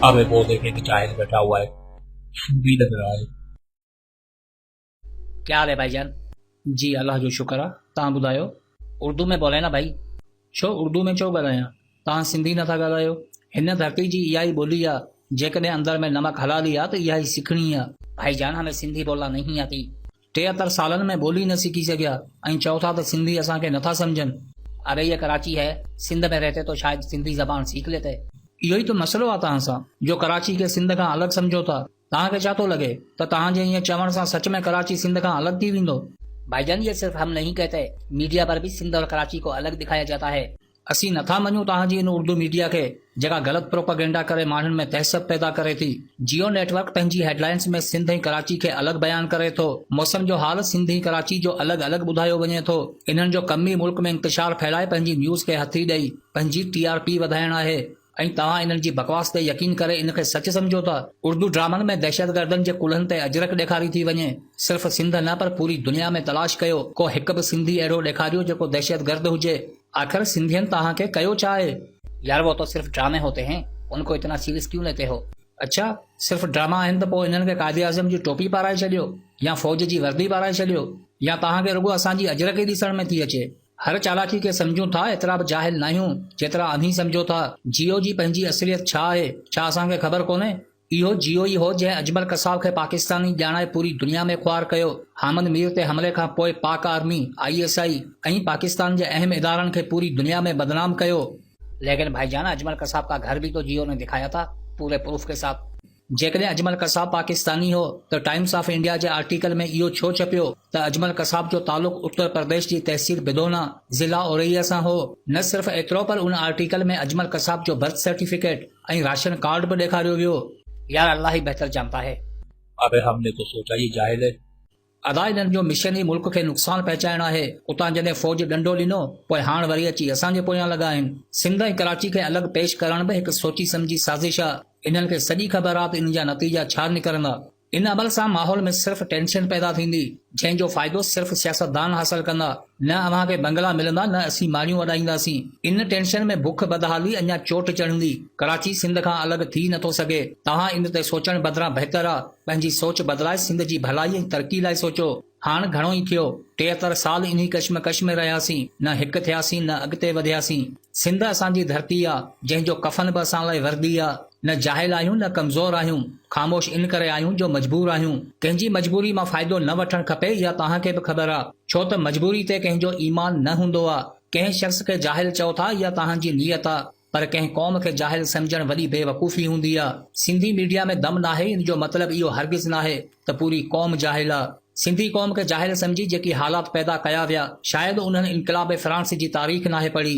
अबे वो देखे कि जाहिल बैठा हुआ है, भी लग रहा है। क्या हाल है भाईजान? जी अल्लाह जो शुक्र आहे। तव्हां ॿुधायो? उर्दू में बोले ना भाई। छो उर्दू में छो ॻाल्हायां? तव्हां सिंधी नथा ॻाल्हायो? हिन धरती जी इहा ई ॿोली आहे। जेकॾहिं अंदर में नमक हलाली आहे त इहा ई सिखणी आहे। भाईजान हमें सिंधी बोलना नहीं आती। 73 सालनि में ॿोली न सिखी सघिया ऐं चओ था त सिंधी असांखे नथा सम्झनि। अरे ये कराची है, सिंध में रहते तो शायद सिंधी जबान सीख लेते। इहो ई त मसइलो आहे तव्हां सां, जो कराची खे सिंध खां अलॻि सम्झो था। तव्हांखे छा थो लॻे त तव्हांजे ईअं चवण सां सच में कराची सिंध खां अलॻि थी वेंदो? भाईजान ये सिर्फ हम नहीं कहते, मीडिया पर भी सिंध और कराची को अलग दिखाया जाता है। असीं नथा मञूं तव्हांजी इन उर्दू मीडिया खे जेका ग़लति प्रोपेगेंडा करे माण्हुनि में तहसब पैदा करे थी। जियो नेटवर्क पंहिंजी हेडलाइंस में सिंध ऐं कराची खे अलॻि बयानु करे थो। मौसम जो हाल सिंध ऐं कराची जो अलॻि अलॻि ॿुधायो वञे थो। इन्हनि जो कम ई मुल्क में इंतशार फैलाए पंहिंजी न्यूज़ खे हथी ॾेई पंहिंजी TRP वधाइण आहे। ऐं तव्हां इन्हनि जी बकवास ते यकीन करे इनखे सच सम्झो था। उर्दू ड्रामनि में दहशतगर्दनि जे कुल्हनि ते अजरक ॾेखारी थी वञे। सिर्फ़ सिंध न पर पूरी दुनिया में तलाश कयो, को हिकु बि सिंधी अहिड़ो ॾेखारियो जेको दहशतगर्द हुजे। आख़िर सिंधियनि तव्हांखे कयो छा आहे? यार वो तो सिर्फ ड्रामे होते हैं, उनको इतना सीरियस क्यों लेते हो? अच्छा, सिर्फ़ ड्रामा आहिनि त पोइ इन्हनि खे कायदे आज़म जी टोपी पाराए छॾियो या फ़ौज जी वर्दी पाराए छॾियो, या तव्हांखे रुॻो असांजी अजरक ई ॾिसण में थी अचे। हर चालाकी खे सम्झूं था, एतिरा बि जाहिल न आहियूं जेतिरा अव्हीं सम्झो था। जियो जी पंहिंजी असलियत छा आहे, छा असांखे ख़बर कोन्हे? इहो जियो ई हो जंहिं अजमल कसाब खे पाकिस्तानी ॼाणाए पूरी दुनिया में ख्वार कयो। हामद मीर ते हमले खां पोइ पाक आर्मी, ISI ऐं पाकिस्तान जे अहम इदारनि खे पूरी दुनिया में बदनाम कयो। लेकिन भाईजान अजमल कसाब का घर भी तो जियो ने दिखाया था, पूरे प्रूफ के साथ। जेकॾहिं अजमल कसाब पाकिस्तानी हो त times of India J article में इहो छो छपियो त अजमल कसाब जो तालुक उत्तर प्रदेश जी तहसील बिदोना ज़िला औरैया सां हो? न सिर्फ़ एतिरो पर उन आर्टिकल में अजमल कसाब जो बर्थ सर्टिफिकेट ऐं राशन कार्ड बि ॾेखारियो वियो। यार अल्लाह ही बेहतर जानता है। अबे हमने तो सोचा ही जाहिल है। अदा इन्हनि जो मिशन ई मुल्क खे नुक़सान पहुचाइणु आहे। उतां जॾहिं फ़ौज डंडो ॾिनो पोइ हाणे वरी अची असांजे पोयां लॻा आहिनि। सिंध ऐं कराची खे अलॻि पेश करण बि हिकु सोची सम्झी साज़िश आहे। इन्हनि खे सॼी ख़बर आहे त इन जा नतीजा छा निकिरंदा। इन अमल सां माहौल में सिर्फ़ टेंशन पैदा थींदी, जंहिंजो फ़ाइदो सिर्फ़ सियासतदान हासिल कंदा। न अव्हां खे बंगला मिलंदा, न असीं माड़ियूं अॾाईंदासीं। इन टेंशन में बुख बदहाली अञा चोट चढ़ंदी। कराची सिंध खां अलॻि थी नथो सघे। तव्हां इन ते सोचण बदिरां बहितर आहे पंहिंजी सोच बदिलाए सिंध जी भलाई ऐं तरक़ी लाइ सोचो। हाणे घणो ई थियो, 73 साल इन्ही कश्मकश में रहियासीं, न हिकु थियासीं न अॻिते वधियासीं। सिंध असांजी धरती आहे जंहिंजो कफन बि असां लाइ वर्दी आहे। न जाहिल आहियूं न कमज़ोर आहियूं, ख़ामोश इन करे आहियूं जो मजबूर आहियूं। कंहिंजी मजबूरी मां फ़ाइदो न वठणु खपे, इहा तव्हांखे बि ख़बर आहे, छो त मजबूरी ते कंहिंजो ईमान न हूंदो आहे। कंहिं शख़्स खे जाहिल चओ था, इहा तव्हांजी नियत आहे, पर कंहिं क़ौम खे जाहिल सम्झण वॾी बेवकूफ़ी हूंदी आहे। सिंधी मीडिया में दम नाहे, इन जो मतिलबु इहो हरगिज़ नाहे त पूरी क़ौम जाहिल आहे। सिंधी क़ौम खे जाहिल सम्झी जेकी हालात पैदा कया विया, शायदि उन्हनि इनकलाब फ्रांस जी तारीख़ नाहे पढ़ी।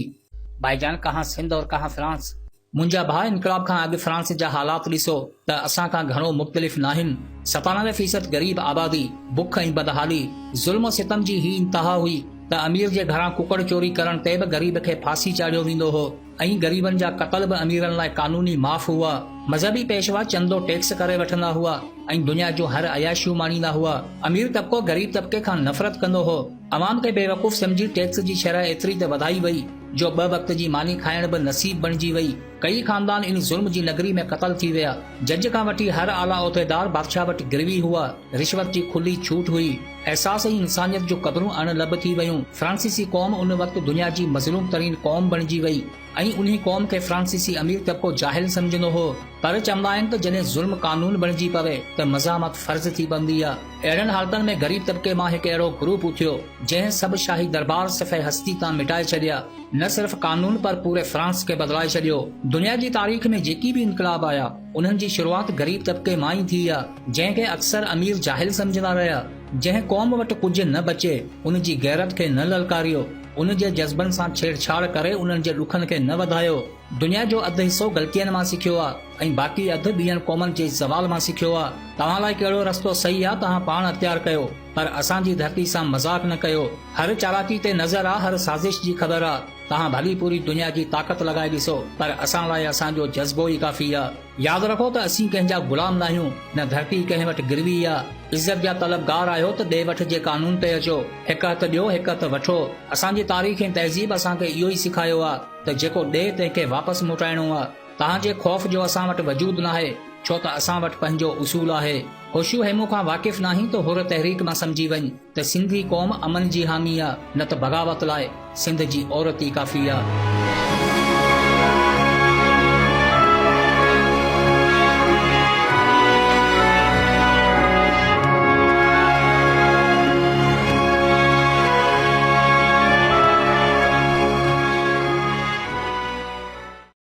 भाईजान कहाँ सिंध और कहाँ फ्रांस? मुंहिंजा भाउ इनकलाब खां अॻु फ्रांस जा हालात ॾिसो त असां खां घणो मुख़्तलिफ़ नाहिनि। 97% ग़रीब आबादी, बुख ऐं बदहाली, ज़ुल्म सितम जी ही इंतहा हुई त अमीर जे घरां कुकड़ चोरी करण ते बि ग़रीब खे फांसी चाढ़ियो वेंदो हो ऐं ग़रीबनि जा क़तल बि अमीरनि लाइ कानूनी माफ़ हुआ। मज़हबी पेशवा चंदो टैक्स करे वठंदा हुआ ऐं दुनिया जो हर अयाशियूं माणींदा हुआ। अमीर तबिको ग़रीब तबिके खां नफ़रत कंदो हो। अवाम खे बेवकूफ़ सम्झी टैक्स जी शरह एतिरी त वधाई वई जो 2 वक़्त जी मानी खाइण बि नसीब बणिजी वई। कई ख़ानदान इन ज़ुल्म जी नगरी में क़तल थी विया। जज खां वठी हर आला उहिदेदार बादशाह वटि गिरवी हुआ। रिश्वत जी खुली छूट हुई। एहसास ऐं इंसानियत जो क़दरूं अणलब थी वयूं। फ्रांसीसी क़ौम उन वक़्तु दुनिया जी मज़लूम तरीन क़ौम बणिजी वई ऐं उन्ही क़ौम खे फ्रांसीसी अमीर तबिको जाहिल सम्झंदो हो। पर चवंदा आहिनि त जॾहिं ज़ुल्म कानून बणिजी पवे त मज़ामत फ़र्ज़ थी पवंदी आहे। अहिड़नि हालतनि में ग़रीब तबिके मां हिकु अहिड़ो ग्रुप उथियो जंहिं सभु शाही दरबार सफ़े हस्ती तां मिटाए छॾिया। न सिर्फ़ कानून पर पूरे फ्रांस खे बदिलाए छॾियो। दुनिया जी तारीख़ में जेकी बि इनकलाब आया, उन्हनि जी शुरूआत ग़रीब तबिके मां ई थी आहे, जंहिंखे अक्सर अमीर जाहिल सम्झंदा रहिया। जंहिं क़ौम वटि कुझु न बचे, उन जी गैरत खे न ललकारियो, उन जे जज़्बनि सां छेड़छाड़ करे उन्हनि जे ॾुखनि खे न वधायो। दुनिया जो अधु हिसो ग़लतियुनि मां सिखियो आहे ऐं बाक़ी अधु ॿियनि क़ौमनि जे ज़वाल मां सिखियो आहे। तव्हां लाइ कहिड़ो रस्तो सही आहे तव्हां पाण अख़्तियार कयो, पर असांजी धरती सां मज़ाक न कयो। हर चालाकी ते नज़र आहे, हर साज़िश जी ख़बर आहे। तव्हां भली पूरी दुनिया जी ताक़त लॻाए ॾिसो, पर असां लाइ असांजो जज़्बो ई काफ़ी आहे। यादि रखो त असीं कंहिंजा ग़ुलाम न आहियूं, न धरती कंहिं वटि गिरवी आहे। इज़त जा तलबगार आहियो त ॾे वठ जे कानून ते अचो। हिकु हथु ॾियो, हिकु हथु वठो। असांजी तारीख़ ऐं तहज़ीब असांखे इहो ई सेखारियो आहे त जेको ॾे तंहिंखे वापसि मोटाइणो आहे। तव्हांजे ख़ौफ़ जो असां वटि वजूद न आहे, छो त असां वटि पंहिंजो उसूल आहे। होशियो हेमो खां वाक़िफ़ नाहीं त हुर तहरीक मां समझी वञ त सिंधी क़ौम अमन जी हामी आहे, न त बग़ावत लाइ सिंध जी औरत ई काफ़ी आहे।